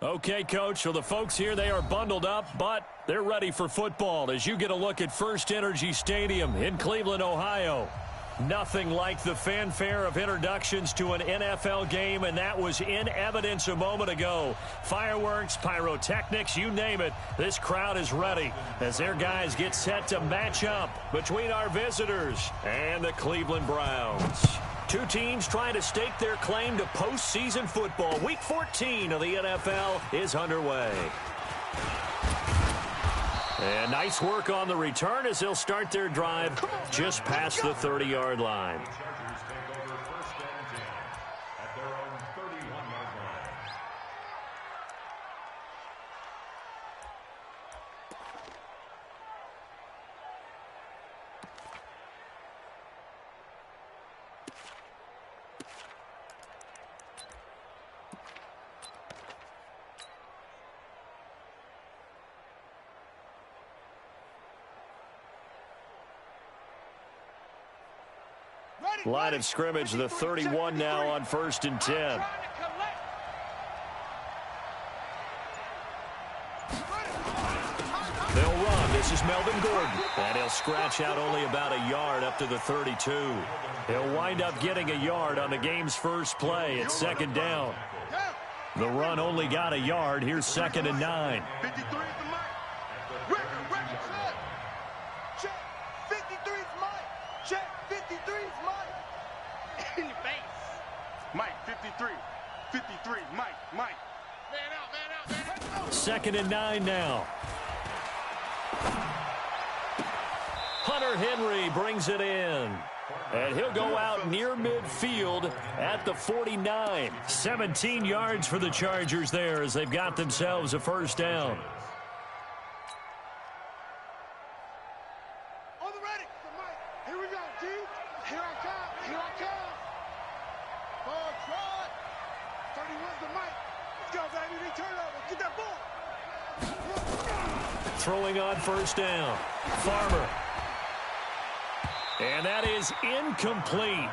Okay, Coach, so the folks here, they are bundled up, but they're ready for football as you get a look at First Energy Stadium in Cleveland, Ohio. Nothing like the fanfare of introductions to an NFL game, and that was in evidence a moment ago. Fireworks, pyrotechnics, you name it, this crowd is ready as their guys get set to match up between our visitors and the Cleveland Browns. Two teams trying to stake their claim to postseason football. Week 14 of the NFL is underway. And nice work on the return as they'll start their drive just past the 30-yard line. Line of scrimmage, the 31 now on 1st and 10. They'll run. This is Melvin Gordon. And he'll scratch out only about a yard up to the 32. He'll wind up getting a yard on the game's first play at 2nd down. The run only got a yard. Here's 2nd and 9. Mike, 53, Mike. Man out. 2nd and 9 now. Hunter Henry brings it in. And he'll go out near midfield at the 49. 17 yards for the Chargers there as they've got themselves a first down. Throwing on first down. Farmer. And that is incomplete.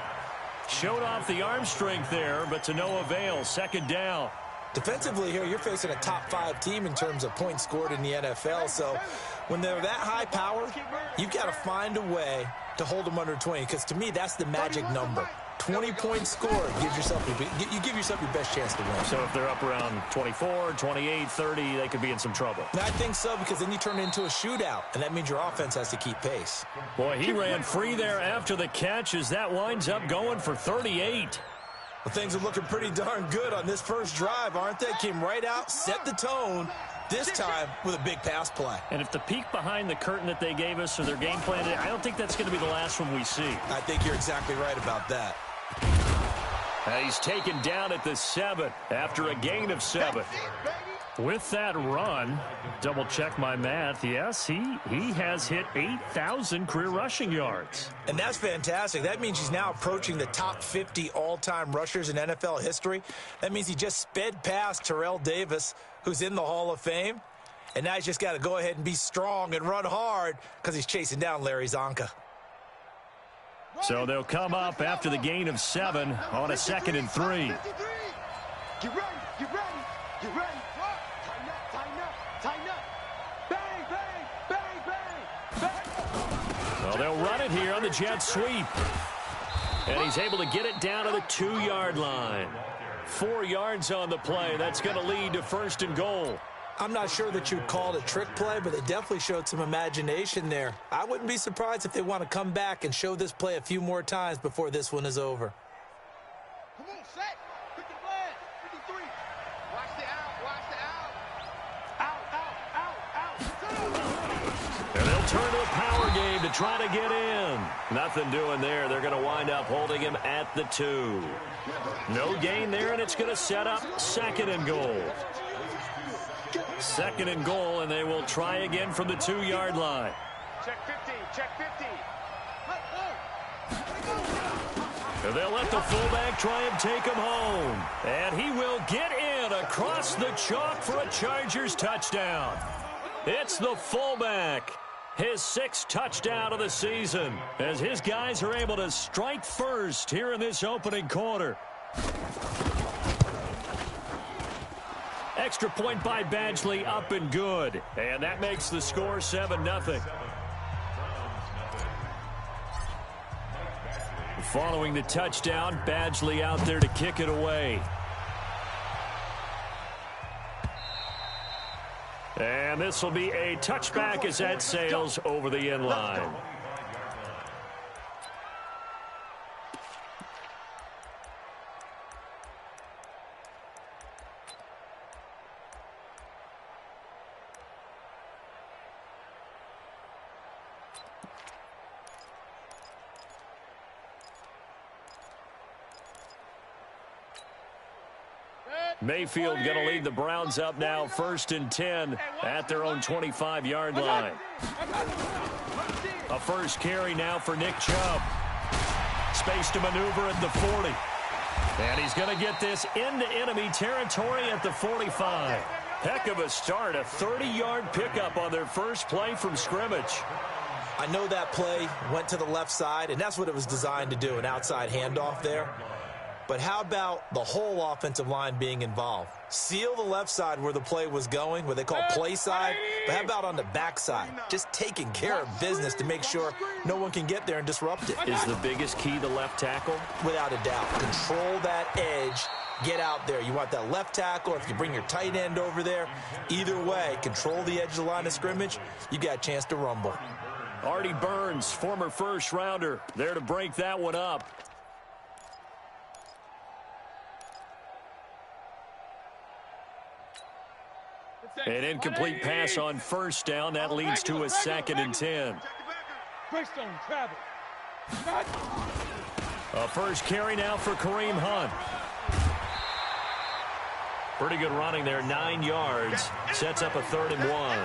Showed off the arm strength there, but to no avail. 2nd down. Defensively here, you're facing a top 5 team in terms of points scored in the NFL. So when they're that high power, you've got to find a way to hold them under 20. Because to me, that's the magic number. 20 points scored, you give yourself your best chance to win. So if they're up around 24, 28, 30, they could be in some trouble. And I think so, because then you turn it into a shootout, and that means your offense has to keep pace. Boy, he ran free there after the catch as that winds up going for 38. Well, things are looking pretty darn good on this first drive, aren't they? Came right out, set the tone, this time with a big pass play. And if the peek behind the curtain that they gave us or their game plan, I don't think that's going to be the last one we see. I think you're exactly right about that. He's taken down at the 7 after a gain of 7. With that run, double check my math. Yes, he has hit 8,000 career rushing yards. And that's fantastic. That means he's now approaching the top 50 all-time rushers in NFL history. That means he just sped past Terrell Davis, who's in the Hall of Fame. And now he's just got to go ahead and be strong and run hard because he's chasing down Larry Zonka. So they'll come up after the gain of 7 on a 2nd and 3. Get ready. Tighten up. Bang. Well, they'll run it here on the jet sweep. And he's able to get it down to the 2-yard line. 4 yards on the play. That's going to lead to 1st and goal. I'm not sure that you'd call it a trick play, but they definitely showed some imagination there. I wouldn't be surprised if they want to come back and show this play a few more times before this one is over. Come on, set. Pick the flag. 53. Watch the out. Out. And they'll turn to a power game to try to get in. Nothing doing there. They're going to wind up holding him at the 2. No gain there, and it's going to set up 2nd and goal. 2nd and goal, and they will try again from the 2-yard line. Check 50. And they'll let the fullback try and take him home. And he will get in across the chalk for a Chargers touchdown. It's the fullback. His 6th touchdown of the season as his guys are able to strike first here in this opening quarter. extra point by Badgley up and good. And that makes the score 7-0. Following the touchdown, Badgley out there to kick it away. And this will be a touchback as that sails over the end line. Mayfield going to lead the Browns up now, 1st and 10 at their own 25-yard line. A first carry now for Nick Chubb. Space to maneuver at the 40. And he's going to get this into enemy territory at the 45. Heck of a start, a 30-yard pickup on their first play from scrimmage. I know that play went to the left side, and that's what it was designed to do, an outside handoff there. But how about the whole offensive line being involved? Seal the left side where the play was going, what they call play side. But how about on the back side? Just taking care of business to make sure no one can get there and disrupt it. Is the biggest key the left tackle? Without a doubt. Control that edge. Get out there. You want that left tackle, or if you bring your tight end over there. Either way, control the edge of the line of scrimmage. You got a chance to rumble. Artie Burns, former first-rounder, there to break that one up. An incomplete pass on first down. That leads to a 2nd and 10. A first carry now for Kareem Hunt. Pretty good running there, 9 yards. Sets up a 3rd and 1.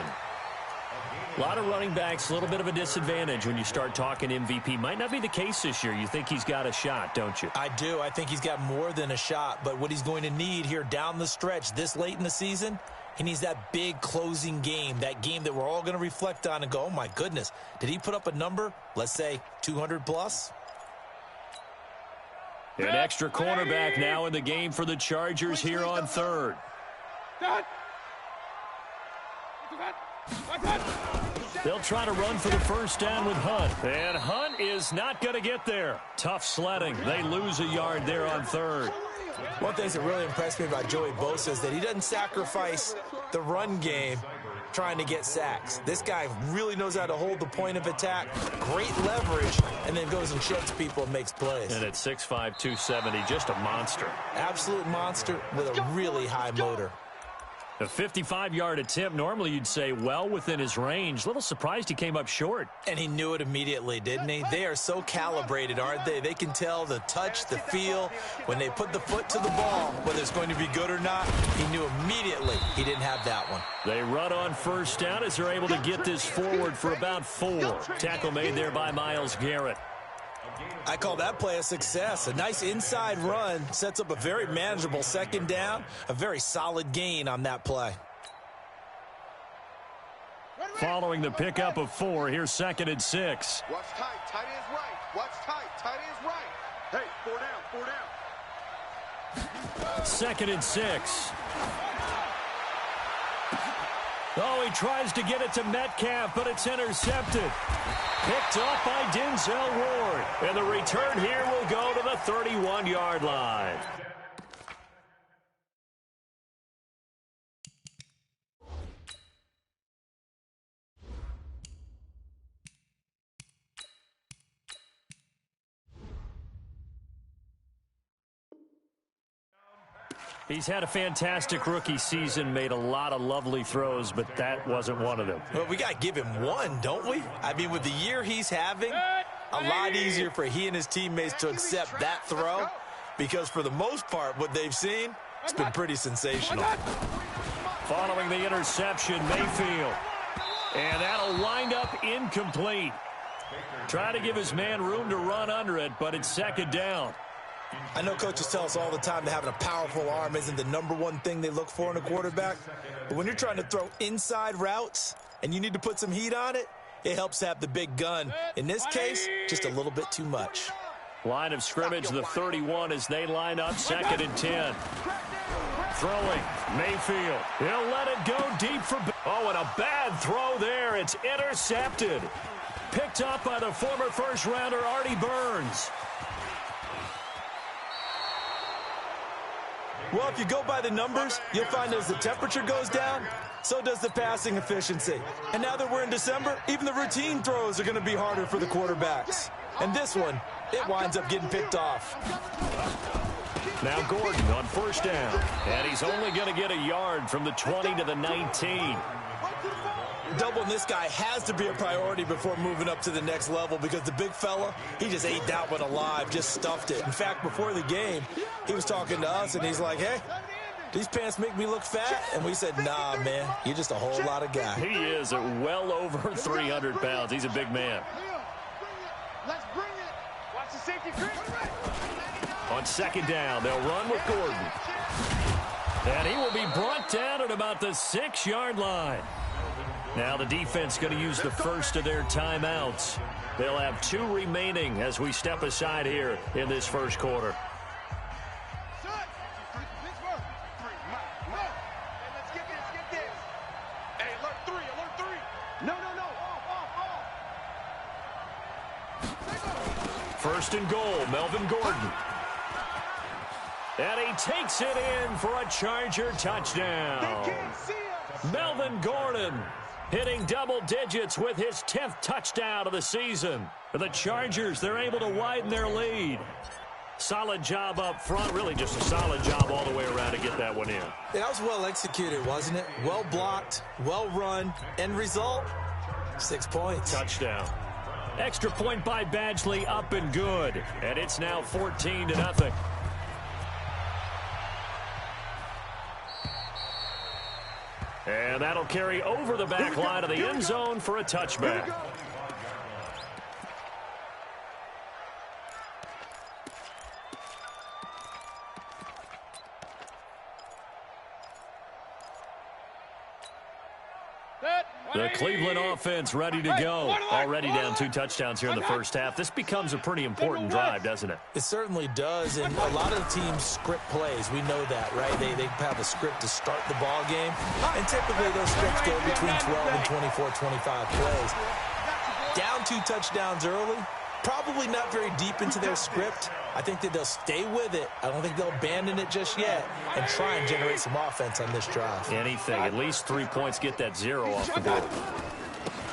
A lot of running backs, a little bit of a disadvantage when you start talking MVP. Might not be the case this year. You think he's got a shot, don't you? I do. I think he's got more than a shot. But what he's going to need here down the stretch this late in the season, he needs that big closing game, that game that we're all going to reflect on and go, oh, my goodness, did he put up a number, let's say 200 plus? An extra cornerback now in the game for the Chargers here on 3rd. They'll try to run for the first down with Hunt. And Hunt is not going to get there. Tough sledding. They lose a yard there on 3rd. One thing that really impressed me about Joey Bosa is that he doesn't sacrifice the run game trying to get sacks. This guy really knows how to hold the point of attack, great leverage, and then goes and sheds people and makes plays. And at 6'5", 270, just a monster. Absolute monster with a really high motor. A 55-yard attempt, normally you'd say well within his range. A little surprised he came up short. And he knew it immediately, didn't he? They are so calibrated, aren't they? They can tell the touch, the feel. When they put the foot to the ball, whether it's going to be good or not, he knew immediately he didn't have that one. They run on first down as they're able to get this forward for about 4. Tackle made there by Myles Garrett. I call that play a success. A nice inside run sets up a very manageable 2nd down, a very solid gain on that play. Following the pickup of 4, here's 2nd and 6. Watch tight, tight end's right. Watch tight, tight end's right. Hey, 4 down. 2nd and 6. Oh, he tries to get it to Metcalf, but it's intercepted. Picked up by Denzel Ward. And the return here will go to the 31-yard line. He's had a fantastic rookie season, made a lot of lovely throws, but that wasn't one of them. Well, we got to give him one, don't we? I mean, with the year he's having, a lot easier for he and his teammates to accept that throw, because for the most part, what they've seen, it's been pretty sensational. Following the interception, Mayfield. And that'll wind up incomplete. Try to give his man room to run under it, but it's 2nd down. I know coaches tell us all the time that having a powerful arm isn't the #1 thing they look for in a quarterback. But when you're trying to throw inside routes and you need to put some heat on it, it helps have the big gun. In this case, just a little bit too much. Line of scrimmage, the 31 as they line up 2nd and 10. Throwing, Mayfield. He'll let it go deep for... Oh, and a bad throw there. It's intercepted. Picked up by the former first-rounder, Artie Burns. Well, if you go by the numbers, you'll find as the temperature goes down, so does the passing efficiency. And now that we're in December, even the routine throws are going to be harder for the quarterbacks. And this one, it winds up getting picked off. Now Gordon on first down. And he's only going to get a yard from the 20 to the 19. Doubling this guy has to be a priority before moving up to the next level because the big fella, he just ate that one alive, just stuffed it. In fact, before the game, he was talking to us, and he's like, hey, these pants make me look fat. And we said, nah, man, you're just a whole lot of guy. He is well over 300 pounds. He's a big man. Let's bring it. Watch the safety. On second down, they'll run with Gordon. And he will be brought down at about the 6-yard line. Now the defense going to use the first of their timeouts. They'll have 2 remaining as we step aside here in this first quarter. First and goal, Melvin Gordon. And he takes it in for a Charger touchdown. Melvin Gordon hitting double digits with his 10th touchdown of the season. For the Chargers, they're able to widen their lead. Solid job up front, really just a solid job all the way around to get that one in. That was well executed, wasn't it? Well blocked, well run. End result, 6 points. Touchdown. Extra point by Badgley, up and good. And it's now 14-0. And that'll carry over the back line of the end zone for a touchback. The Cleveland offense ready to go. Already down 2 touchdowns here in the first half. This becomes a pretty important drive, doesn't it? It certainly does, and a lot of the teams script plays. We know that, right? They have a script to start the ball game, and typically those scripts go between 12 and 24, 25 plays. Down 2 touchdowns early, probably not very deep into their script. I think that they'll stay with it. I don't think they'll abandon it just yet and try and generate some offense on this drive. Anything. At least 3 points, get that 0 off the board.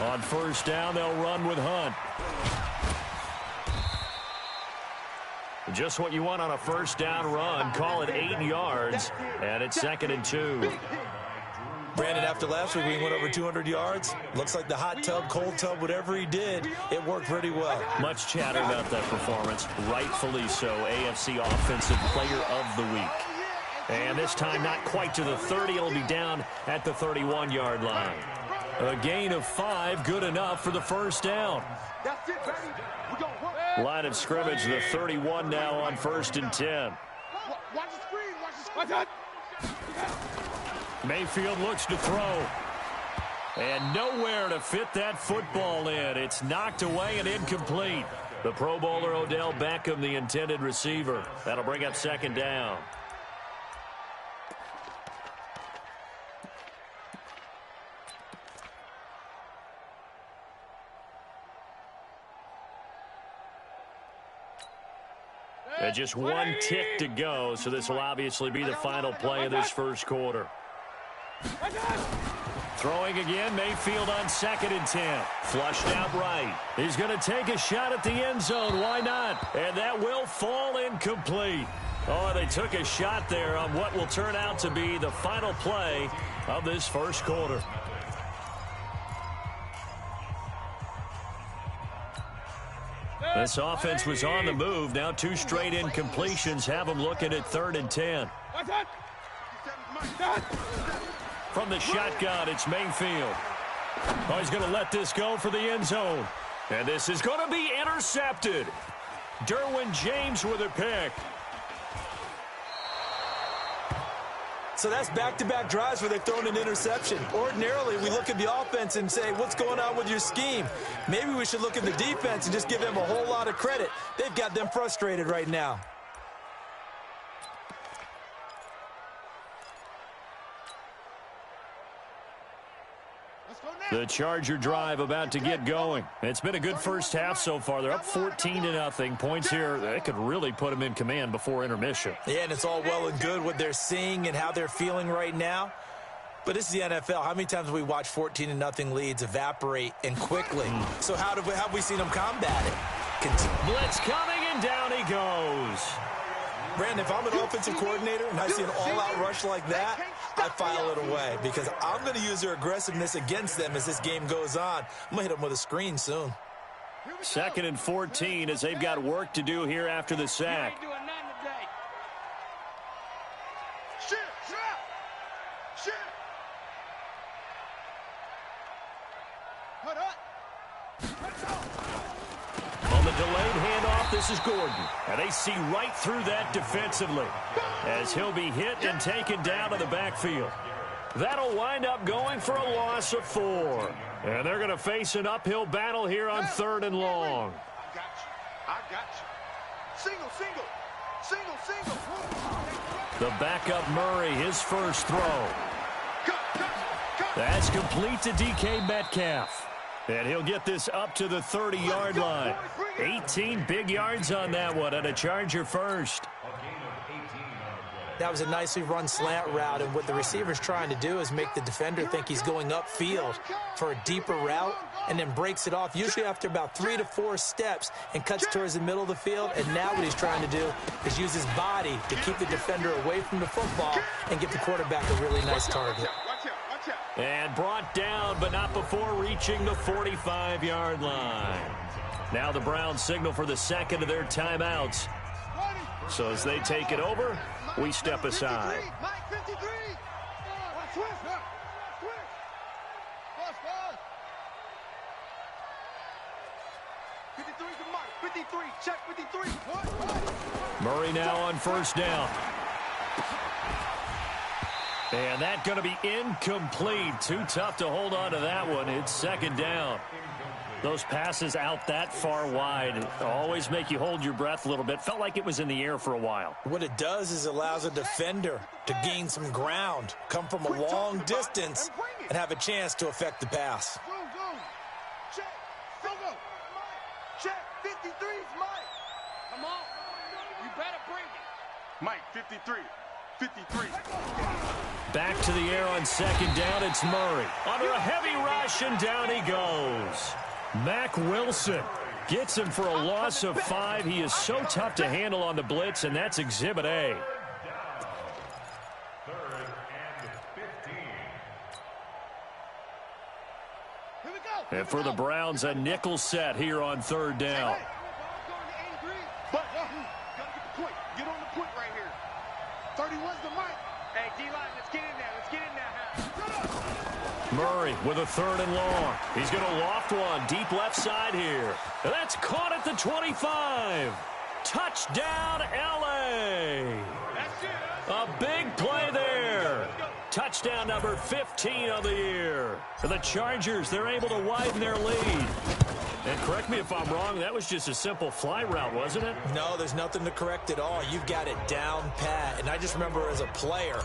On first down, they'll run with Hunt. Just what you want on a first down run. Call it 8 yards, and it's 2nd and 2. Brandon, after last week, we went over 200 yards. Looks like the hot tub, cold tub, whatever he did, it worked pretty well. Much chatter about that performance. Rightfully so. AFC Offensive Player of the Week. And this time, not quite to the 30. It'll be down at the 31-yard line. A gain of 5, good enough for the first down. Line of scrimmage, the 31 now on 1st and 10. Watch the screen. Watch the screen. Mayfield looks to throw. And nowhere to fit that football in. It's knocked away and incomplete. The Pro Bowler Odell Beckham, the intended receiver. That'll bring up 2nd down. And just 1 tick to go, so this will obviously be the final play of this first quarter. Throwing again, Mayfield on 2nd and 10. Flushed out right. He's going to take a shot at the end zone. Why not? And that will fall incomplete. Oh, they took a shot there on what will turn out to be the final play of this first quarter. This offense was on the move. Now 2 straight incompletions have them looking at 3rd and 10. From the shotgun, it's Mayfield. Oh, he's going to let this go for the end zone. And this is going to be intercepted. Derwin James with a pick. So that's back-to-back drives where they've thrown an interception. Ordinarily, we look at the offense and say, what's going on with your scheme? Maybe we should look at the defense and just give them a whole lot of credit. They've got them frustrated right now. The Charger drive about to get going. It's been a good first half so far. They're up 14-0. Points here, that could really put them in command before intermission. Yeah, and it's all well and good what they're seeing and how they're feeling right now. But this is the NFL. How many times have we watched 14-0 leads evaporate and quickly? So how have we seen them combat it? Blitz coming, and down he goes. Brandon, if I'm an offensive coordinator and I see an all-out rush like that, I file it away because I'm going to use their aggressiveness against them as this game goes on. I'm going to hit them with a screen soon. 2nd and 14 as they've got work to do here after the sack. On the delayed handoff, this is Gordon. And they see right through that defensively as he'll be hit and taken down to the backfield. That'll wind up going for a loss of 4. And they're going to face an uphill battle here on 3rd and long. I got you. Single. The backup Murray, his first throw. That's complete to DK Metcalf. And he'll get this up to the 30-yard line. 18 big yards on that one, and a Charger first. That was a nicely run slant route, and what the receiver's trying to do is make the defender think he's going upfield for a deeper route and then breaks it off, usually after about 3 to 4 steps, and cuts towards the middle of the field. And now what he's trying to do is use his body to keep the defender away from the football and get the quarterback a really nice target. And brought down, but not before reaching the 45-yard line. Now the Browns signal for the second of their timeouts. So as they take it over, we step aside. Murray now on first down. And that's going to be incomplete. Too tough to hold on to that one. It's 2nd down. Those passes out that far wide always make you hold your breath a little bit. Felt like it was in the air for a while. What it does is allows a defender to gain some ground, come from a long distance, and have a chance to affect the pass. Check. 53's Mike. Come on. You better bring it. Mike, 53. Back to the air on 2nd down. It's Murray. Under a heavy rush, and down he goes. Mack Wilson gets him for a loss of 5. He is so tough to handle on the blitz, and that's Exhibit A. And for the Browns, a nickel set here on 3rd down. Get on the point right here. 31's the mic. Hey, D-line, let's get in there. Murray with a 3rd and long. He's going to loft one deep left side here. That's caught at the 25. Touchdown, L.A. A big play there. Touchdown number 15 of the year. For the Chargers, they're able to widen their lead. And correct me if I'm wrong, that was just a simple fly route, wasn't it? No, there's nothing to correct at all. You've got it down pat. And I just remember as a player,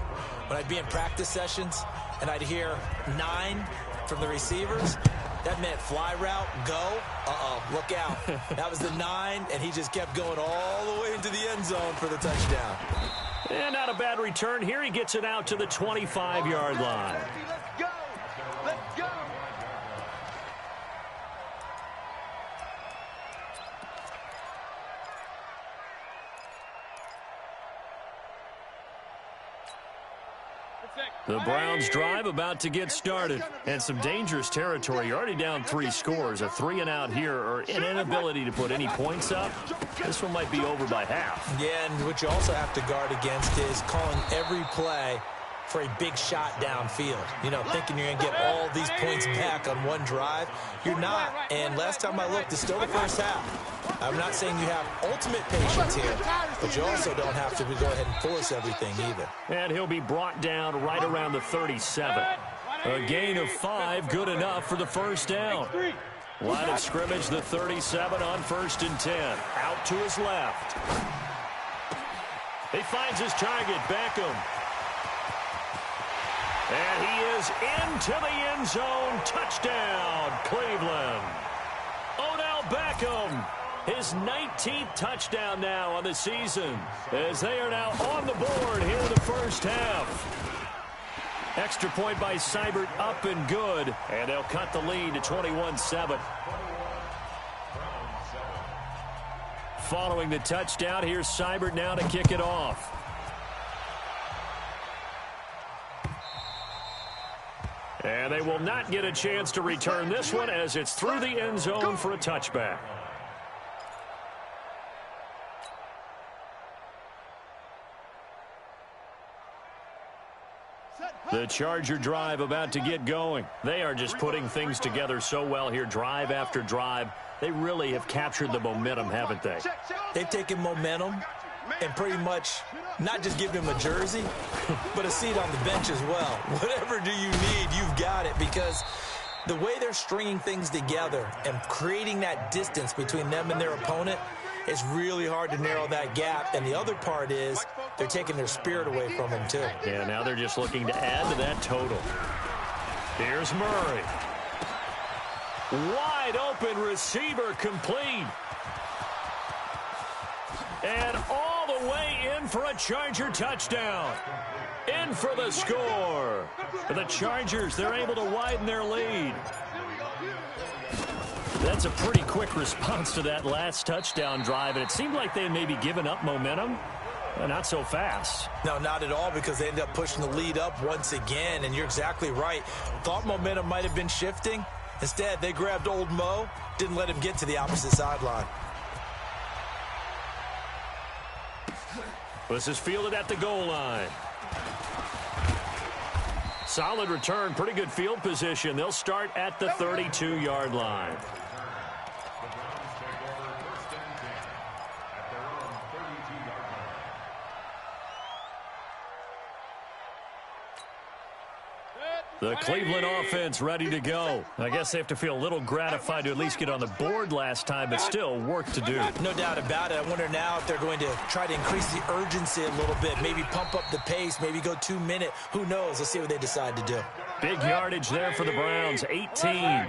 when I'd be in practice sessions and I'd hear 9 from the receivers, that meant fly route, go. Look out. That was the 9, and he just kept going all the way into the end zone for the touchdown. And not a bad return here. He gets it out to the 25-yard line. Let's go. Let's go. The Browns drive about to get started. And some dangerous territory. You're already down 3 scores. A 3-and-out here, or an inability to put any points up. This one might be over by half. Yeah, and what you also have to guard against is calling every play for a big shot downfield. You know, thinking you're going to get all these points back on one drive. You're not. And last time I looked, it's still the first half. I'm not saying you have ultimate patience here, but you also don't have to go ahead and force everything either. And he'll be brought down right around the 37. A gain of 5, good enough for the first down. Line of scrimmage, the 37 on 1st and 10. Out to his left. He finds his target, Beckham. And he is into the end zone. Touchdown, Cleveland. Odell Beckham, his 19th touchdown now on the season, as they are now on the board here in the first half. Extra point by Seibert, up and good, and they'll cut the lead to 21-7. Following the touchdown, here's Seibert now to kick it off. And they will not get a chance to return this one as it's through the end zone for a touchback. The Charger drive about to get going. They are just putting things together so well here, drive after drive. They really have captured the momentum, haven't they? They've taken momentum and pretty much not just given him a jersey, but a seat on the bench as well. Whatever do you need, you've got it, because the way they're stringing things together and creating that distance between them and their opponent, it's really hard to narrow that gap. And the other part is they're taking their spirit away from him, too. Yeah, now they're just looking to add to that total. Here's Murray. Wide open receiver, complete. And all the way in for a Charger touchdown. In for the score. For the Chargers, they're able to widen their lead. That's a pretty quick response to that last touchdown drive, and it seemed like they had maybe given up momentum. Not so fast. No, not at all, because they ended up pushing the lead up once again, and you're exactly right. Thought momentum might have been shifting. Instead, they grabbed old Mo, didn't let him get to the opposite sideline. This is fielded at the goal line. Solid return, pretty good field position. They'll start at the 32-yard line. The Cleveland offense ready to go. I guess they have to feel a little gratified to at least get on the board last time, but still work to do. No doubt about it. I wonder now if they're going to try to increase the urgency a little bit, maybe pump up the pace, maybe go 2 minute. Who knows? Let's see what they decide to do. Big yardage there for the Browns, 18.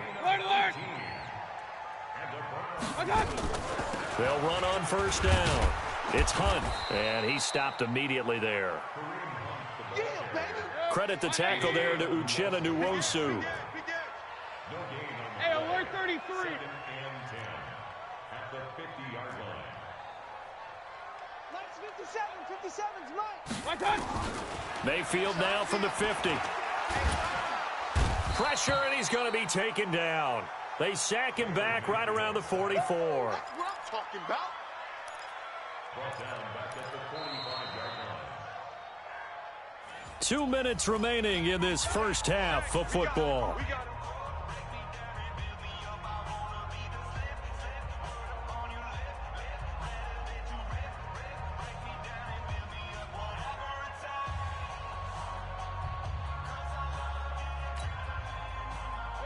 They'll run on first down. It's Hunt, and he stopped immediately there. Credit the tackle there to Uchenna Nwosu. Hey, alert 33. Nice 57's Mike. Mayfield now from the 50. Pressure, and he's going to be taken down. They sack him back right around the 44. That's what I'm talking about. Brought down back at the 45-yard line. 2 minutes remaining in this first half of football.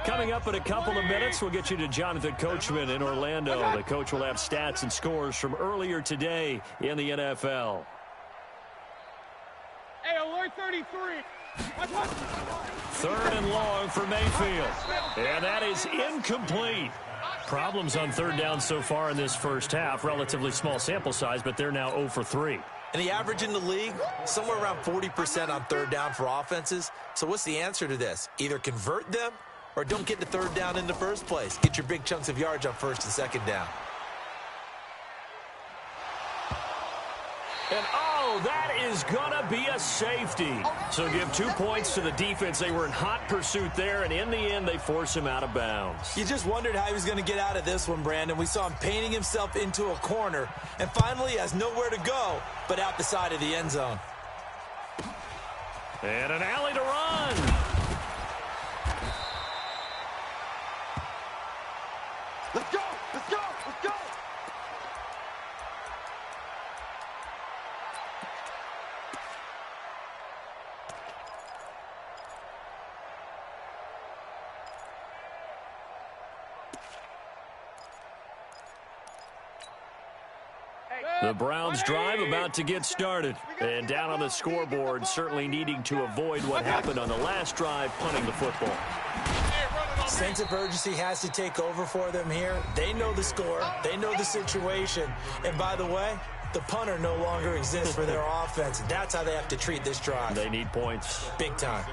Coming up in a couple of minutes, we'll get you to Jonathan Coachman in Orlando. The coach will have stats and scores from earlier today in the NFL. Hey, alert 33. Third and long for Mayfield. And that is incomplete. Problems on third down so far in this first half. Relatively small sample size, but they're now 0 for 3. And the average in the league, somewhere around 40% on third down for offenses. So what's the answer to this? Either convert them or don't get the third down in the first place. Get your big chunks of yards on first and second down. And oh, that is going to be a safety. So give 2 points to the defense. They were in hot pursuit there, and in the end, they force him out of bounds. You just wondered how he was going to get out of this one, Brandon. We saw him painting himself into a corner, and finally has nowhere to go but out the side of the end zone. And an alley to run. Let's go. Let's go. Let's go. The Browns drive about to get started. And down on the scoreboard, certainly needing to avoid what happened on the last drive, punting the football. Sense of urgency has to take over for them here. They know the score. They know the situation. And by the way, the punter no longer exists for their offense. That's how they have to treat this drive. They need points. Big time.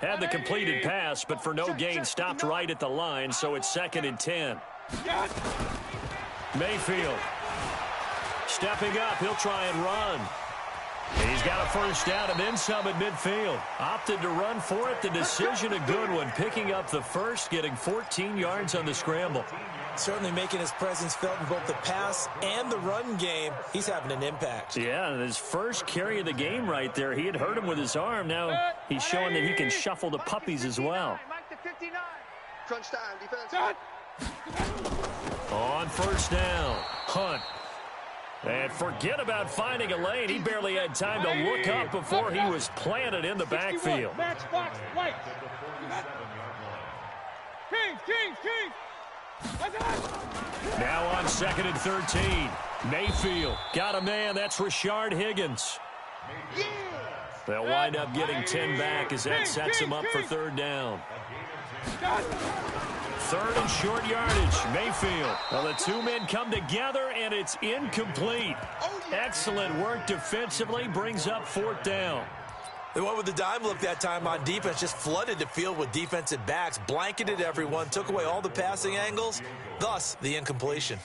Had the completed pass, but for no gain, stopped right at the line, so it's 2nd and 10. Mayfield stepping up. He'll try and run. He's got a first down and then some at midfield. Opted to run for it. The decision a good one. Picking up the first, getting 14 yards on the scramble. Certainly making his presence felt in both the pass and the run game. He's having an impact. Yeah, and his first carry of the game right there. He had hurt him with his arm. Now he's showing that he can shuffle the puppies as well. Crunch time, defense. On first down, Hunt. And forget about finding a lane. He barely had time to look up before he was planted in the backfield. Now on 2nd and 13. Mayfield got a man. That's Rashard Higgins. They'll wind up getting 10 back as that sets him up for 3rd down. 3rd and short yardage. Mayfield. Well, the two men come together, and it's incomplete. Excellent work defensively. Brings up 4th down. They went with the dime look that time on defense, just flooded the field with defensive backs, blanketed everyone, took away all the passing angles, thus the incompletion.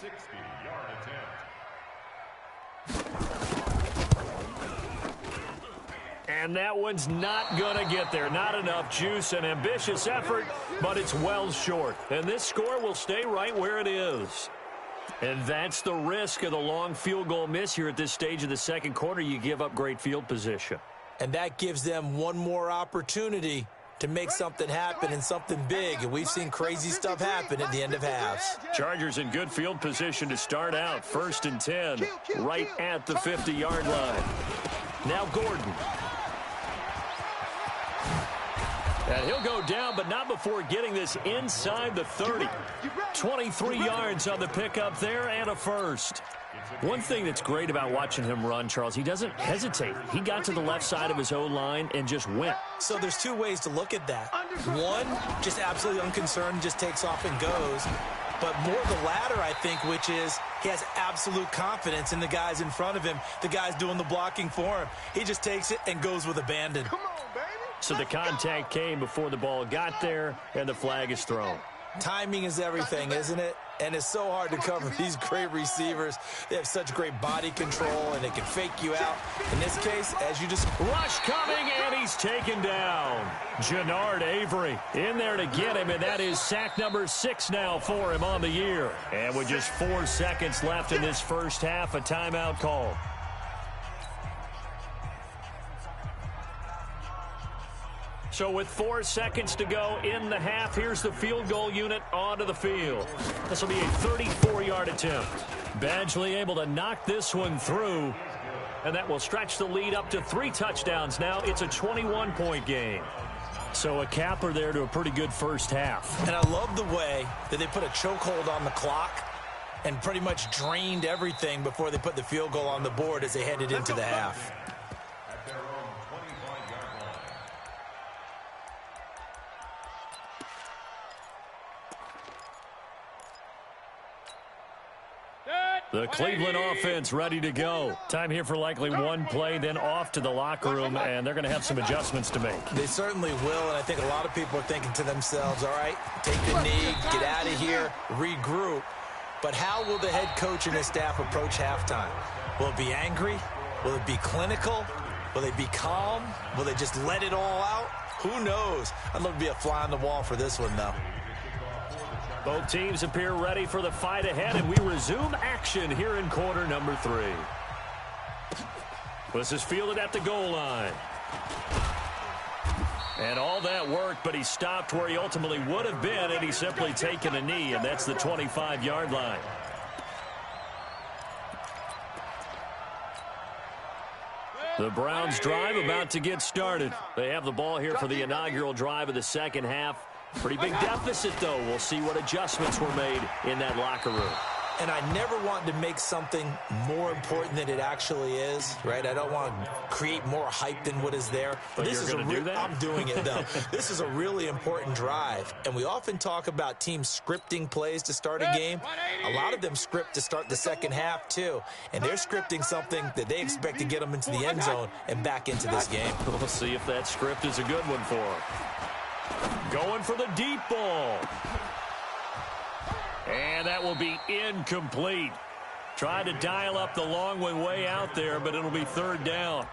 And that one's not going to get there. Not enough juice. An ambitious effort, but it's well short. And this score will stay right where it is. And that's the risk of the long field goal miss here at this stage of the second quarter. You give up great field position. And that gives them one more opportunity to make something happen and something big. And we've seen crazy stuff happen at the end of halves. Chargers in good field position to start out. 1st and 10, right at the 50-yard line. Now Gordon. And he'll go down, but not before getting this inside the 30. 23 yards on the pickup there and a first. One thing that's great about watching him run, Charles, he doesn't hesitate. He got to the left side of his O-line and just went. So there's two ways to look at that. One, just absolutely unconcerned, just takes off and goes. But more the latter, I think, which is he has absolute confidence in the guys in front of him, the guys doing the blocking for him. He just takes it and goes with abandon. Come on, baby. So the contact came before the ball got there, and the flag is thrown. Timing is everything, isn't it? And it's so hard to cover these great receivers. They have such great body control, and they can fake you out. In this case, as you just... Rush coming, and he's taken down. Jannard Avery in there to get him, and that is sack number 6 now for him on the year. And with just 4 seconds left in this first half, a timeout call. So with 4 seconds to go in the half, here's the field goal unit onto the field. This will be a 34-yard attempt. Badgley able to knock this one through, and that will stretch the lead up to 3 touchdowns. Now it's a 21-point game. So a capper there to a pretty good first half. And I love the way that they put a chokehold on the clock and pretty much drained everything before they put the field goal on the board as they headed into the half. The Cleveland offense ready to go. Time here for likely one play, then off to the locker room, and they're going to have some adjustments to make. They certainly will, and I think a lot of people are thinking to themselves, all right, take the knee, get out of here, regroup. But how will the head coach and his staff approach halftime? Will it be angry? Will it be clinical? Will they be calm? Will they just let it all out? Who knows? I'd love to be a fly on the wall for this one, though. Both teams appear ready for the fight ahead, and we resume action here in quarter number 3. This is fielded at the goal line. And all that work, but he stopped where he ultimately would have been, and he's simply taken a knee, and that's the 25-yard line. The Browns drive about to get started. They have the ball here for the inaugural drive of the second half. Pretty big deficit, though. We'll see what adjustments were made in that locker room. And I never want to make something more important than it actually is, right? I don't want to create more hype than what is there. But this you're going to do that? I'm doing it, though. This is a really important drive. And we often talk about teams scripting plays to start a game. A lot of them script to start the second half, too. And they're scripting something that they expect to get them into the end zone and back into this game. We'll see if that script is a good one for them. Going for the deep ball. And that will be incomplete. Tried to dial up the long one way out there, but it'll be third down.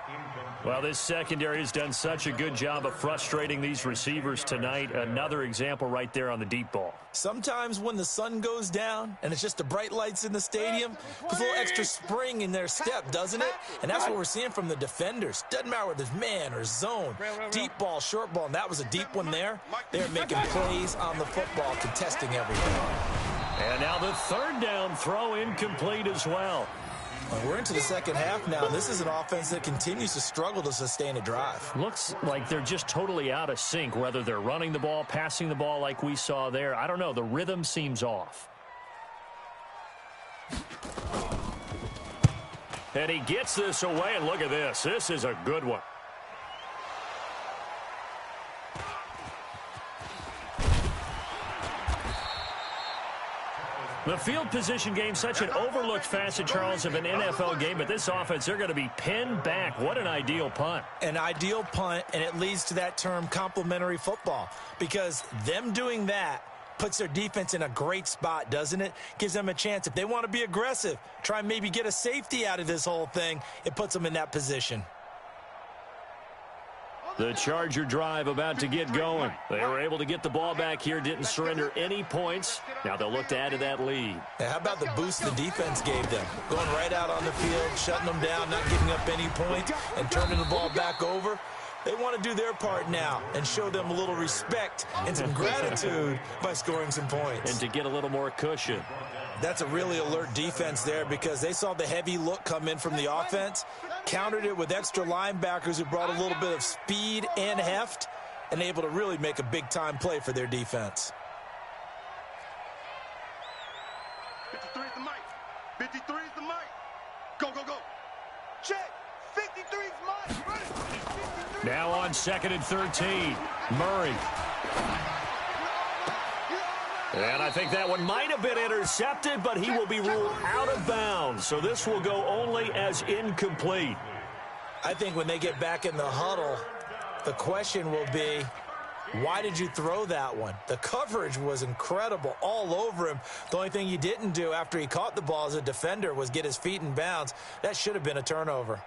Well, this secondary has done such a good job of frustrating these receivers tonight. Another example right there on the deep ball. Sometimes when the sun goes down and it's just the bright lights in the stadium, puts a little extra spring in their step, doesn't it? And that's what we're seeing from the defenders. Doesn't matter whether it's man or zone, deep ball, short ball, and that was a deep one there. They're making plays on the football, contesting everything. And now the third down throw incomplete as well. We're into the second half now, and this is an offense that continues to struggle to sustain a drive. Looks like they're just totally out of sync, whether they're running the ball, passing the ball like we saw there. I don't know. The rhythm seems off. And he gets this away, and look at this. This is a good one. The field position game, such an overlooked facet, Charles, of an NFL game. But this offense, they're going to be pinned back. What an ideal punt. An ideal punt, and it leads to that term complementary football. Because them doing that puts their defense in a great spot, doesn't it? Gives them a chance. If they want to be aggressive, try and maybe get a safety out of this whole thing, it puts them in that position. The Charger drive about to get going. They were able to get the ball back here, didn't surrender any points. Now they'll look to add to that lead. How about the boost the defense gave them? Going right out on the field, shutting them down, not giving up any points, and turning the ball back over. They want to do their part now and show them a little respect and some gratitude by scoring some points. And to get a little more cushion. That's a really alert defense there because they saw the heavy look come in from the offense, countered it with extra linebackers who brought a little bit of speed and heft, and able to really make a big-time play for their defense. 53 is the mic. 53 is the mic. Go, go, go. Check. 53 is mic. Now on 2nd and 13. Murray. And I think that one might have been intercepted, but he will be ruled out of bounds. So this will go only as incomplete. I think when they get back in the huddle, the question will be, why did you throw that one? The coverage was incredible all over him. The only thing he didn't do after he caught the ball as a defender was get his feet in bounds. That should have been a turnover.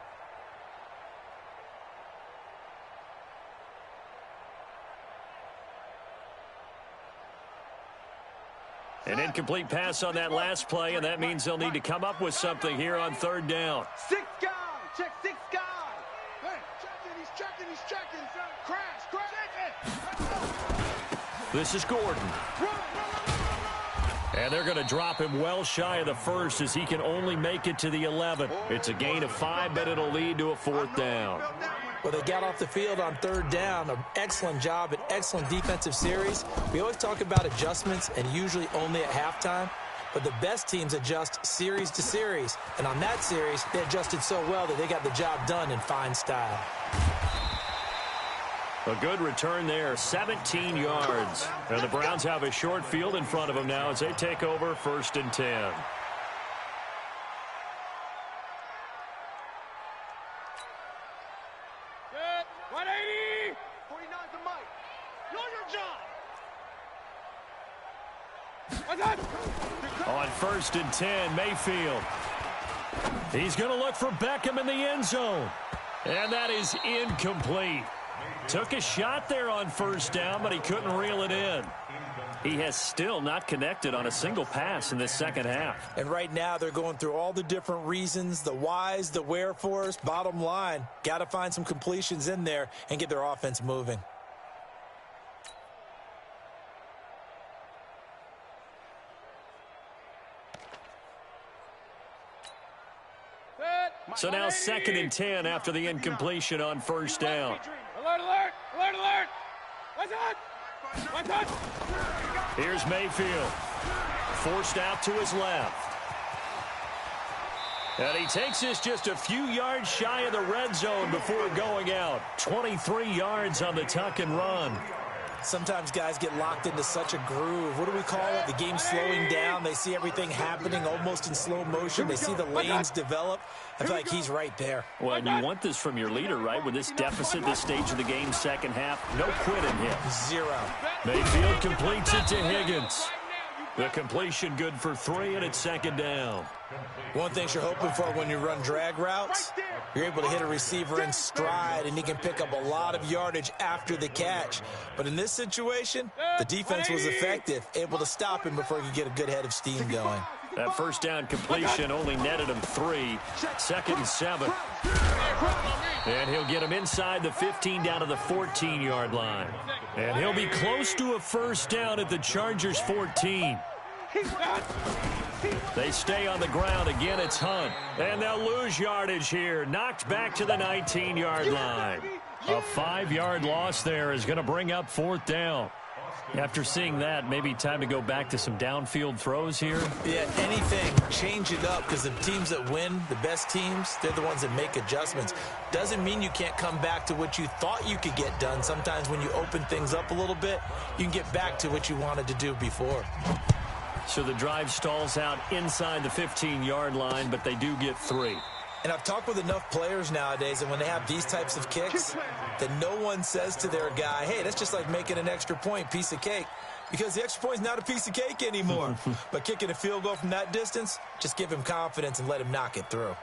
An incomplete pass on that last play, and that means they'll need to come up with something here on third down. 6 guy. Check 6 guy. Hey, checking, he's checking, he's checking. Crash, crash. This is Gordon. And they're going to drop him well shy of the first as he can only make it to the 11. It's a gain of 5, but it'll lead to a 4th down. Well, they got off the field on third down. An excellent job, an excellent defensive series. We always talk about adjustments and usually only at halftime. But the best teams adjust series to series. And on that series, they adjusted so well that they got the job done in fine style. A good return there, 17 yards. And the Browns have a short field in front of them now as they take over 1st and 10. Good. 180. 49's the mic. Know your job. On 1st and 10, Mayfield. He's going to look for Beckham in the end zone. And that is incomplete. Took a shot there on 1st down, but he couldn't reel it in. He has still not connected on a single pass in this second half. And right now they're going through all the different reasons, the whys, the wherefores. Bottom line, got to find some completions in there and get their offense moving. So now 2nd and 10 after the incompletion on first down. Alert, alert, alert, alert. What's up? What's up? Here's Mayfield. Forced out to his left. And he takes this just a few yards shy of the red zone before going out. 23 yards on the tuck and run. Sometimes guys get locked into such a groove. What do we call it? The game's slowing down. They see everything happening almost in slow motion. They see the lanes develop. I feel like he's right there. Well, and you want this from your leader, right? With this deficit, this stage of the game, second half, no quitting him. 0. Mayfield completes it to Higgins. The completion good for 3, and it's 2nd down. One thing you're hoping for when you run drag routes, you're able to hit a receiver in stride, and he can pick up a lot of yardage after the catch. But in this situation, the defense was effective, able to stop him before he could get a good head of steam going. That first down completion only netted him 3. 2nd and 7. And he'll get him inside the 15 down to the 14-yard line. And he'll be close to a first down at the Chargers' 14. They stay on the ground. Again, it's Hunt. And they'll lose yardage here. Knocked back to the 19-yard line. A 5-yard loss there is going to bring up 4th down. After seeing that, maybe time to go back to some downfield throws here. Yeah, anything, change it up, because the teams that win, the best teams, they're the ones that make adjustments. Doesn't mean you can't come back to what you thought you could get done. Sometimes when you open things up a little bit, you can get back to what you wanted to do before. So the drive stalls out inside the 15-yard line, but they do get 3. And I've talked with enough players nowadays, and when they have these types of kicks, that no one says to their guy, hey, that's just like making an extra point, piece of cake. Because the extra point is not a piece of cake anymore. But kicking a field goal from that distance, just give him confidence and let him knock it through.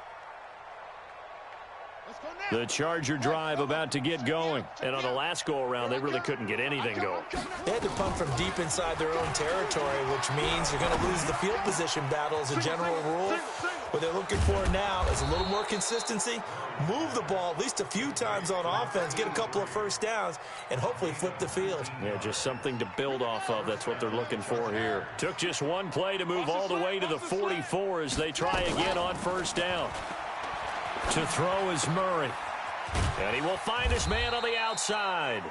The Charger drive about to get going. And on the last go-around, they really couldn't get anything going. They had to punt from deep inside their own territory, which means you're going to lose the field position battle as a general rule. What they're looking for now is a little more consistency, move the ball at least a few times on offense, get a couple of first downs, and hopefully flip the field. Yeah, just something to build off of. That's what they're looking for here. Took just one play to move all the way to the 44 as they try again on first down. To throw is Murray. And he will find his man on the outside.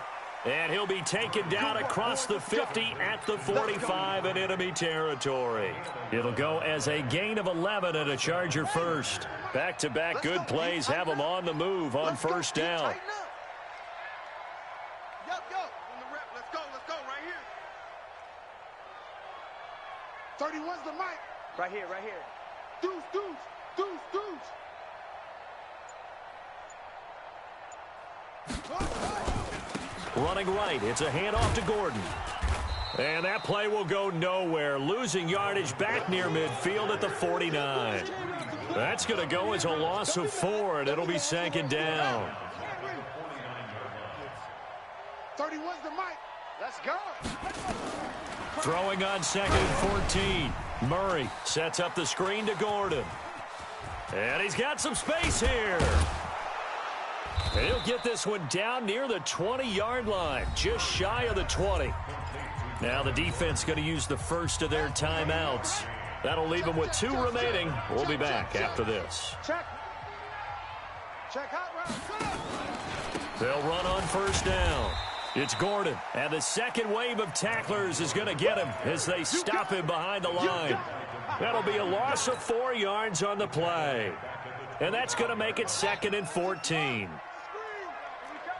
And he'll be taken down across the 50 at the 45 in enemy territory. It'll go as a gain of 11 and a Charger first. Back-to-back good plays have them on the move on first down. Let's go right here. 31's the mic. Right here, right here. Deuce. Running right, it's a handoff to Gordon. And that play will go nowhere, losing yardage back near midfield at the 49. That's going to go as a loss of 4, and it'll be 2nd down. 31's the mic. Let's go. Throwing on 2nd and 14. Murray sets up the screen to Gordon. And he's got some space here. And he'll get this one down near the 20-yard line, just shy of the 20. Now the defense going to use the first of their timeouts. That'll leave them with 2 remaining. We'll be back after this. Check hot route. They'll run on first down. It's Gordon, and the second wave of tacklers is going to get him as they stop him behind the line. That'll be a loss of 4 yards on the play. And that's going to make it 2nd and 14.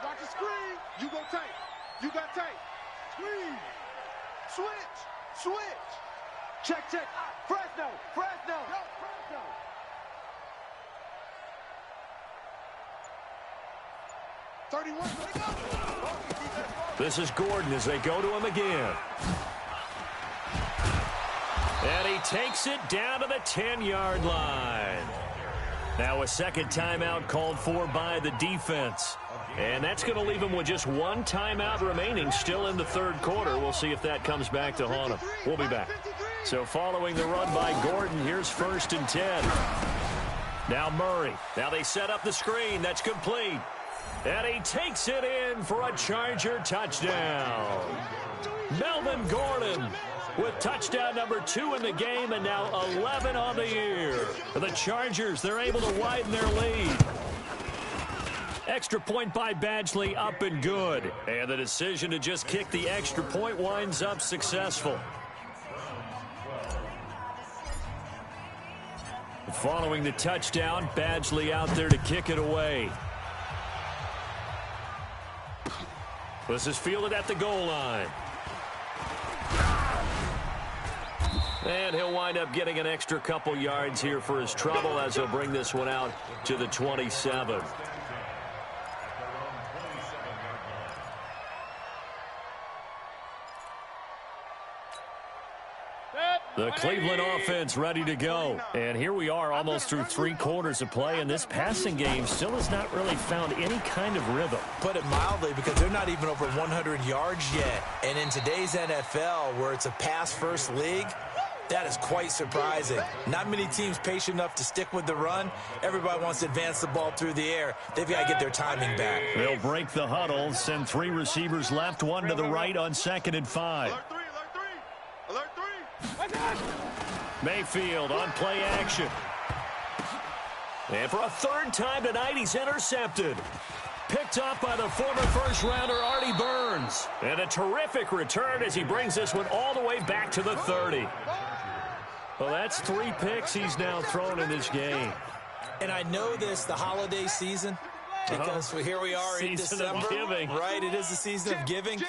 Watch the screen. You go tight. You got tight. Screen. Switch. Check. Fresno. 31. This is Gordon as they go to him again. And he takes it down to the 10-yard line. Now a second timeout called for by the defense. And that's going to leave him with just one timeout remaining still in the third quarter. We'll see if that comes back to haunt him. We'll be back. So following the run by Gordon, here's 1st and 10. Now Murray. Now they set up the screen. That's complete. And he takes it in for a Charger touchdown. Melvin Gordon with touchdown number 2 in the game and now 11 on the year. For the Chargers, they're able to widen their lead. Extra point by Badgley up and good. And the decision to just kick the extra point winds up successful. Following the touchdown, Badgley out there to kick it away. This is fielded at the goal line. And he'll wind up getting an extra couple yards here for his trouble as he'll bring this one out to the 27. The Cleveland offense ready to go. And here we are almost through 3 quarters of play, and this passing game still has not really found any kind of rhythm. Put it mildly, because they're not even over 100 yards yet. And in today's NFL, where it's a pass-first league, that is quite surprising. Not many teams patient enough to stick with the run. Everybody wants to advance the ball through the air. They've got to get their timing back. They'll break the huddle, send 3 receivers left, 1 to the right on 2nd and 5. Alert 3, alert 3. Mayfield on play action. And for a 3rd time tonight, he's intercepted. Picked up by the former first-rounder Artie Burns. And a terrific return as he brings this one all the way back to the 30. Well, that's 3 picks he's now thrown in this game. And I know this, the holiday season, because here we are in December. Season of giving. Right, it is the season of giving.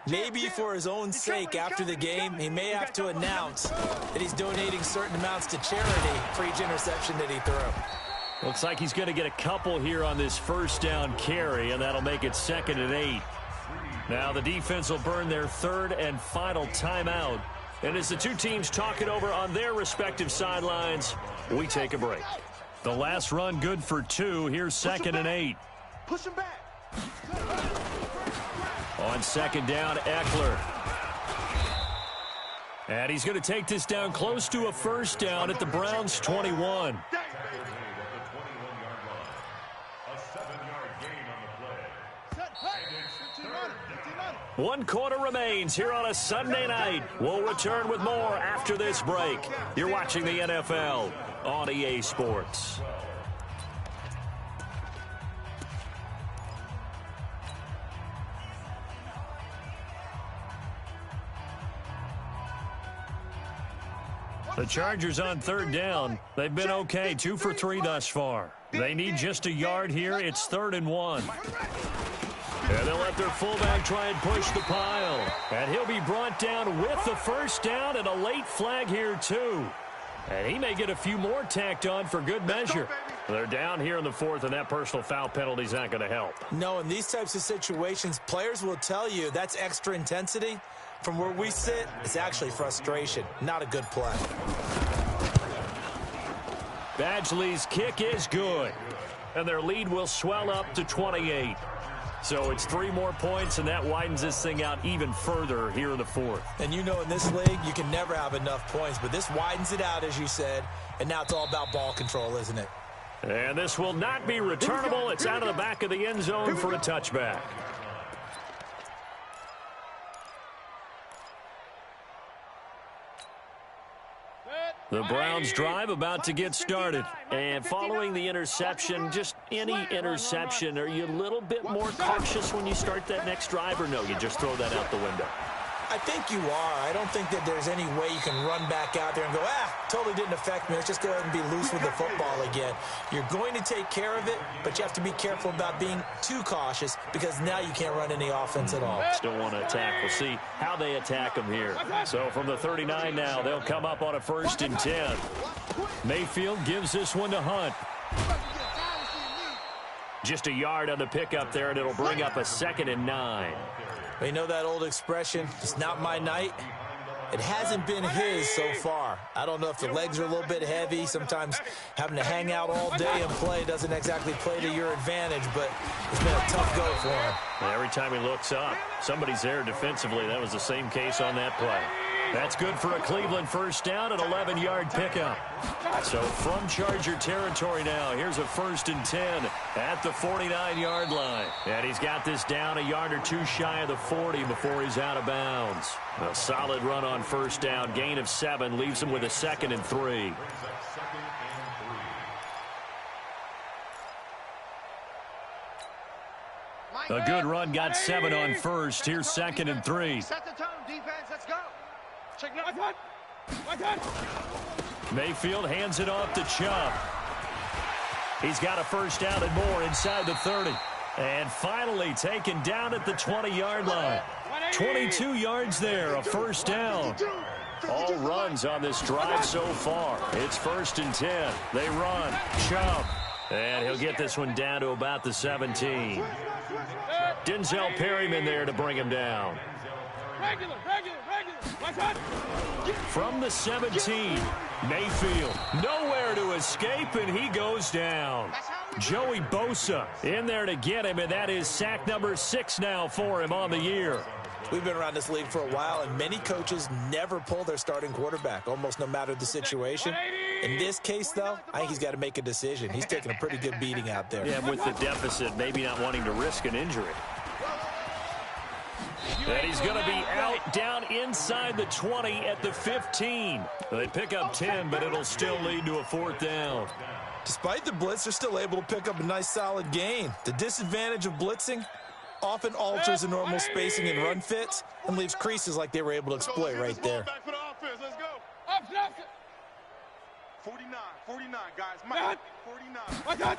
Maybe for his own sake, after the game, he may have to announce that he's donating certain amounts to charity for each interception that he threw. Looks like he's going to get a couple here on this 1st down carry, and that'll make it 2nd and 8. Now the defense will burn their 3rd and final timeout. And as the 2 teams talk it over on their respective sidelines, we take a break. The last run good for 2. Here's 2nd and 8. Push him back. On 2nd down, Eckler. And he's going to take this down close to a 1st down at the Browns' 21. One quarter remains here on a Sunday night. We'll return with more after this break. You're watching the NFL on EA Sports. The Chargers on 3rd down. They've been okay, 2 for 3 thus far. They need just a yard here. It's 3rd and 1. And they'll let their fullback try and push the pile. And he'll be brought down with the 1st down and a late flag here, too. And he may get a few more tacked on for good measure. They're down here in the 4th, and that personal foul penalty is not going to help. No, in these types of situations, players will tell you that's extra intensity. From where we sit, it's actually frustration. Not a good play. Badgley's kick is good. And their lead will swell up to 28. So it's 3 more points, and that widens this thing out even further here in the 4th. And you know in this league, you can never have enough points, but this widens it out, as you said, and now it's all about ball control, isn't it? And this will not be returnable. It's out of the back of the end zone for a touchback. The Browns drive about to get started. And following the interception, just any interception, are you a little bit more cautious when you start that next drive, or no, you just throw that out the window? I think you are. I don't think that there's any way you can run back out there and go, totally didn't affect me. Let's just go ahead and be loose with the football again. You're going to take care of it, but you have to be careful about being too cautious because now you can't run any offense at all. Still want to attack. We'll see how they attack them here. So from the 39 now, they'll come up on a 1st and 10. Mayfield gives this one to Hunt. Just a yard on the pickup there, and it'll bring up a 2nd and 9. You know that old expression, it's not my night. It hasn't been his so far. I don't know if the legs are a little bit heavy. Sometimes having to hang out all day and play doesn't exactly play to your advantage, but it's been a tough go for him. And every time he looks up, somebody's there defensively. That was the same case on that play. That's good for a Cleveland first down, an 11-yard pickup. So from Charger territory now, here's a 1st and 10 at the 49-yard line. And he's got this down a yard or two shy of the 40 before he's out of bounds. A solid run on first down, gain of 7, leaves him with a 2nd and 3. A good run, got 7 on first. Here's 2nd and 3. Set the tone, defense. Let's go. Check it out. Mayfield hands it off to Chubb. He's got a first down and more inside the 30. And finally taken down at the 20-yard line. 22 yards there, a first down. All runs on this drive so far. It's 1st and 10. They run. Chubb. And he'll get this one down to about the 17. Denzel Perryman there to bring him down. Regular. From the 17, Mayfield nowhere to escape, and he goes down. Joey Bosa in there to get him, and that is sack number 6 now for him on the year. We've been around this league for a while, and many coaches never pull their starting quarterback, almost no matter the situation. In this case, though, I think he's got to make a decision. He's taking a pretty good beating out there. Yeah, with the deficit, maybe not wanting to risk an injury. And he's going to be out down inside the 20 at the 15. They pick up 10, but it'll still lead to a 4th down. Despite the blitz, they're still able to pick up a nice, solid gain. The disadvantage of blitzing often alters the normal spacing and run fits and leaves creases like they were able to exploit right there. Back for the offense. Let's go. Up. 49, guys. Mike, 49.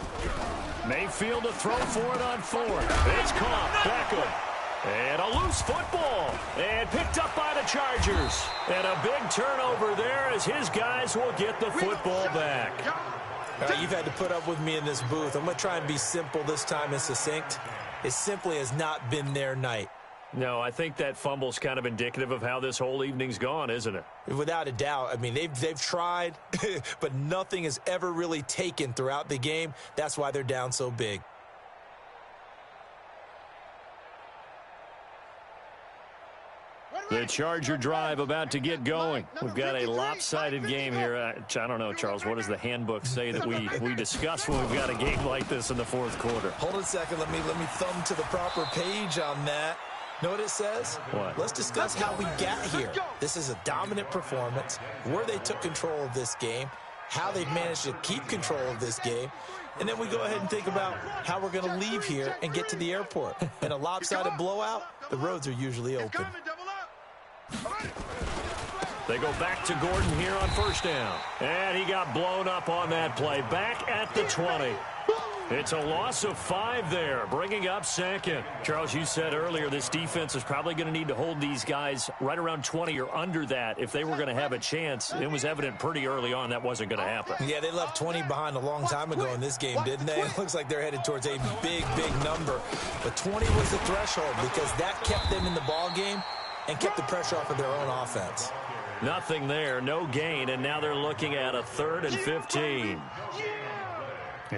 Mayfield to throw for it on 4th. It's caught. Beckham. And a loose football. And picked up by the Chargers. And a big turnover there as his guys will get the football back. You've had to put up with me in this booth. I'm going to try and be simple this time and succinct. It simply has not been their night. No, I think that fumble's kind of indicative of how this whole evening's gone, isn't it? Without a doubt. I mean, they've tried, but nothing has ever really taken throughout the game. That's why they're down so big. The Charger drive about to get going. We've got a lopsided game here. I don't know, Charles, what does the handbook say that we discuss when we've got a game like this in the 4th quarter? Hold on a second. Let me thumb to the proper page on that. Know what it says? What? Let's discuss how we got here. This is a dominant performance, where they took control of this game, how they've managed to keep control of this game, and then we go ahead and think about how we're going to leave here and get to the airport. In a lopsided blowout, the roads are usually open. They go back to Gordon here on first down. And he got blown up on that play. Back at the 20. It's a loss of 5 there, bringing up 2nd. Charles, you said earlier this defense is probably going to need to hold these guys right around 20 or under that if they were going to have a chance. It was evident pretty early on that wasn't going to happen. Yeah, they left 20 behind a long time ago in this game, didn't they? It looks like they're headed towards a big, big number. But 20 was the threshold because that kept them in the ball game and kept the pressure off of their own offense. Nothing there, no gain, and now they're looking at a 3rd and 15.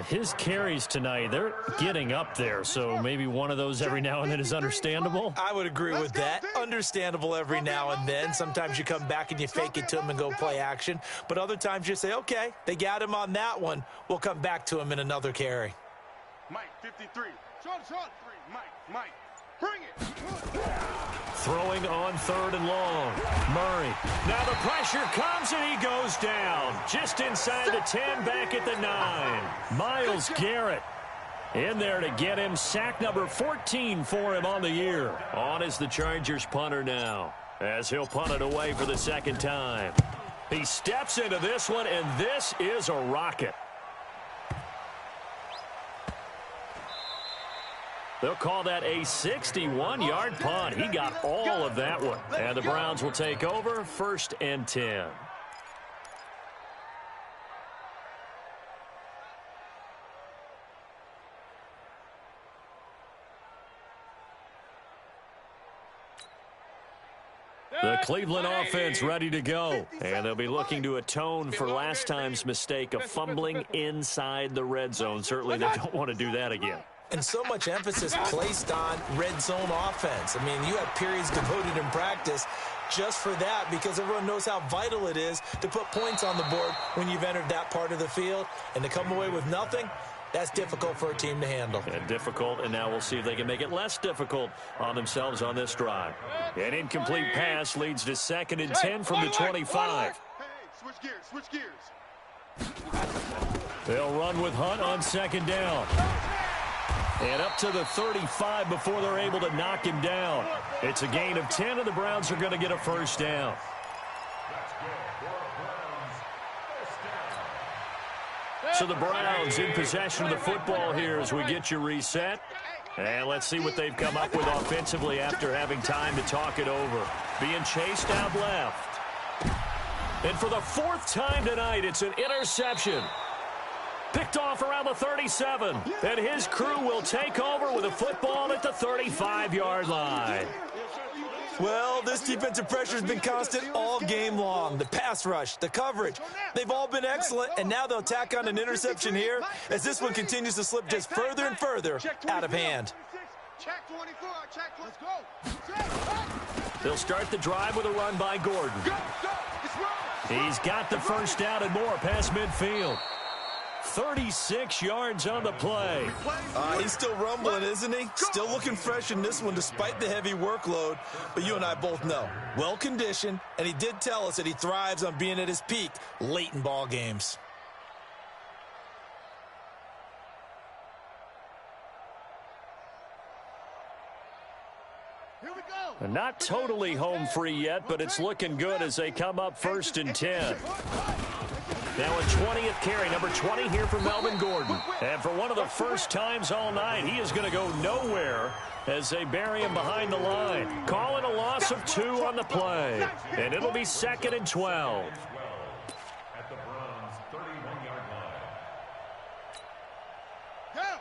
His carries tonight, they're getting up there, so maybe one of those every now and then is understandable. I would agree with that. Understandable every now and then. Sometimes you come back and you fake it to them and go play action. But other times you say, okay, they got him on that one. We'll come back to him in another carry. Mike, 53. Short. Mike. Bring it. Throwing on 3rd and long. Murray. Now the pressure comes and he goes down. Just inside the 10, back at the 9. Myles Garrett in there to get him. Sack number 14 for him on the year. On is the Chargers punter now, as he'll punt it away for the 2nd time. He steps into this one, and this is a rocket. They'll call that a 61-yard punt. He got all of that one. And the Browns will take over, 1st and 10. The Cleveland offense ready to go. And they'll be looking to atone for last time's mistake of fumbling inside the red zone. Certainly they don't want to do that again. And so much emphasis placed on red zone offense. I mean, you have periods devoted in practice just for that because everyone knows how vital it is to put points on the board when you've entered that part of the field. And to come away with nothing, that's difficult for a team to handle. And difficult, and now we'll see if they can make it less difficult on themselves on this drive. An incomplete pass leads to 2nd and 10 from the 25. Hey, switch gears, switch gears. They'll run with Hunt on 2nd down. And up to the 35 before they're able to knock him down. It's a gain of 10, and the Browns are going to get a 1st down. So the Browns in possession of the football here as we get you reset. And let's see what they've come up with offensively after having time to talk it over. Being chased out left. And for the 4th time tonight, it's an interception. Picked off around the 37. And his crew will take over with a football at the 35-yard line. Well, this defensive pressure has been constant all game long. The pass rush, the coverage, they've all been excellent, and now they'll tack on an interception here as this one continues to slip just further and further out of hand. Check 24, check, let's go. They'll start the drive with a run by Gordon. Go, it's wrong. He's got the 1st down and more past midfield. 36 yards on the play. He's still rumbling, isn't he? Still looking fresh in this one despite the heavy workload. But you and I both know, well-conditioned, and he did tell us that he thrives on being at his peak late in ball games. Here we go. Not totally home free yet, but it's looking good as they come up 1st and 10. Now a 20th carry, number 20 here for Melvin Gordon. And for one of the first times all night, he is going to go nowhere as they bury him behind the line. Calling a loss of 2 on the play. And it'll be 2nd and 12. At the Browns' 31-yard line. Yeah,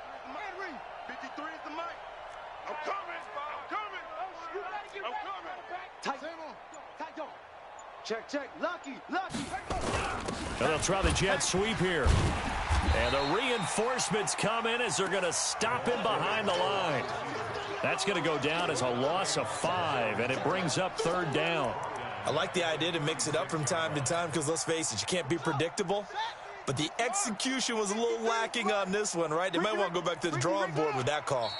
53 is the mic. I'm coming. I'm coming. Tight. Tight on. Check. Lucky. And they'll try the jet sweep here. And the reinforcements come in as they're going to stop him behind the line. That's going to go down as a loss of 5, and it brings up 3rd down. I like the idea to mix it up from time to time because, let's face it, you can't be predictable. But the execution was a little lacking on this one, right? They might want to go back to the drawing board with that call.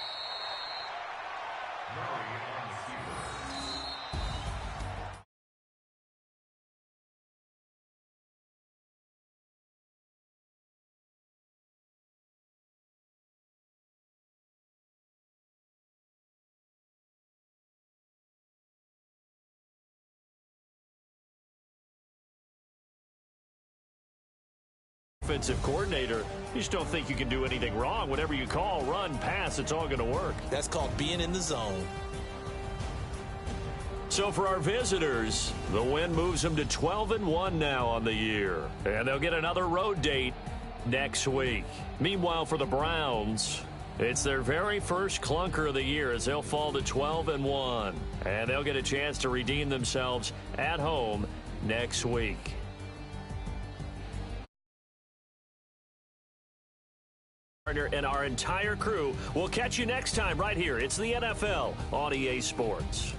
Offensive coordinator, you just don't think you can do anything wrong. Whatever you call, run, pass, it's all going to work. That's called being in the zone. So for our visitors, the win moves them to 12-1 now on the year. And they'll get another road date next week. Meanwhile, for the Browns, it's their very first clunker of the year as they'll fall to 12-1. And they'll get a chance to redeem themselves at home next week. And our entire crew will catch you next time right here. It's the NFL on EA Sports.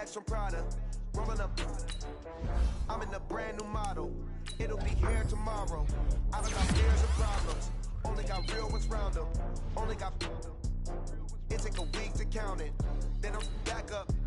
From Prada, rolling up. I'm in a brand new model. It'll be here tomorrow. I don't got fears and problems. Only got real ones round them. Only got. It's take a week to count it. Then I'm back up.